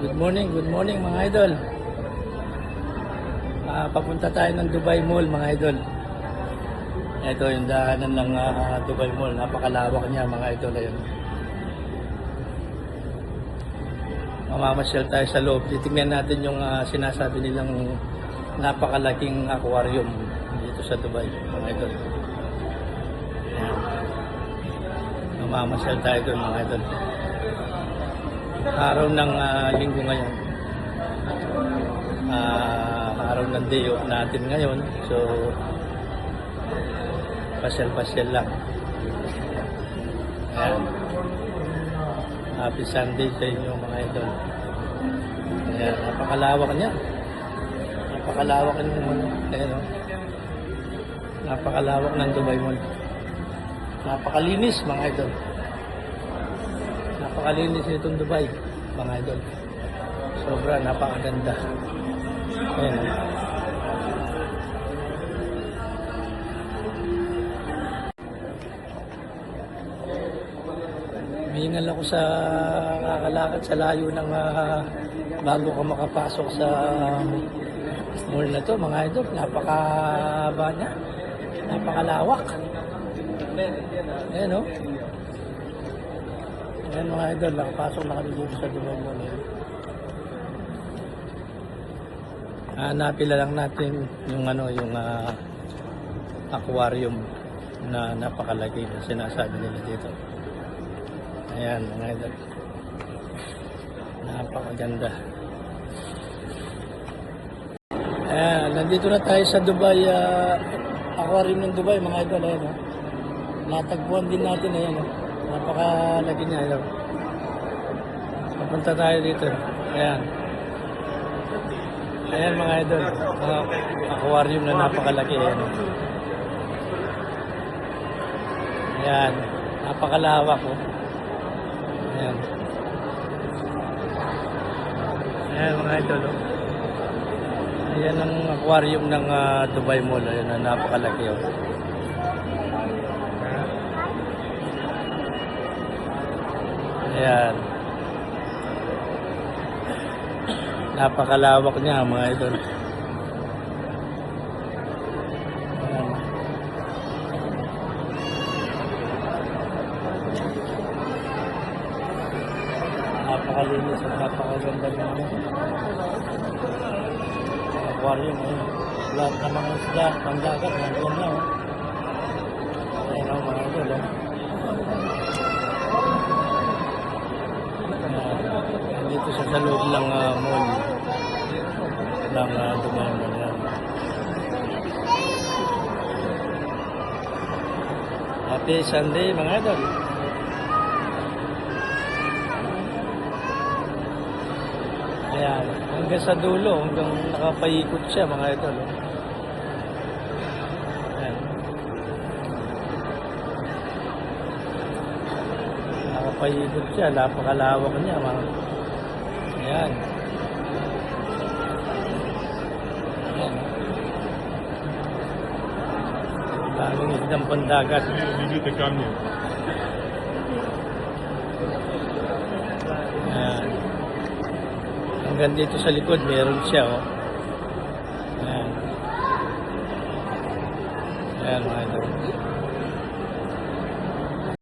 Good morning mga idol. Papunta tayo ng Dubai Mall mga idol. Ito yung daanan ng Dubai Mall. Napakalawak niya mga idol. Ayun. Mamamasyal tayo sa loob. Titingnan natin yung sinasabi nilang napakalaking aquarium dito sa Dubai mga idol. Ayan. Mamamasyal tayo doon mga idol. Araw ng linggo ngayon. Araw ng day off natin ngayon. So, pasyal-pasyal lang. Ayan. Happy Sunday sa inyo mga idol. Ayan. Napakalawak niya. Napakalawak ng ayan, napakalawak ng Dubai Mall. Napakalinis mga idol. Napakalinis itong Dubai mga idol. Sobra napakaganda. Ayan. Mingal ako sa kakalakad sa layo ng bago ka makapasok sa mall na to mga idol. Napakaba niya. Napakalawak. Ayan o. Ayan mga idol, nakapasok na kami dito sa Dubai Mall. Napila lang natin yung yung aquarium na napakalaki na sinasabi nila dito. Ayan mga idol. Napakaganda. Ayan, nandito na tayo sa Dubai aquarium ng Dubai mga idol. Ayan o. Natagpuan din natin ayan o. Napakalaki niya. Ayan. Papunta tayo dito. Ayan. Ayan mga idol. Aquarium na napakalaki. Ayan. Ayan. Napakalawak o. Ayan. Ayan mga idol o. Ayan ang aquarium ng Dubai Mall. Ayan na napakalaki o. Ayan. Napakalawak niya mga idol. Ayan. Napakalinis at napakaganda niya. Aquarium ayan. Lahat ng mga isda, pangdagat, nandiyan na. Ayan o mga idol. Dito sa loob ng mall ng Dubai Mall. Happy Sunday mga idol. Ayan, hanggang sa dulo, hanggang nakapaikot siya mga idol. Ayan. Nakapaikot siya, napakalawak niya mga. Ayan. Ayan. Daming isdang pandagat. Ayan. Hanggang dito sa likod, meron siya. Oh. Ayan. Ayan mga idol.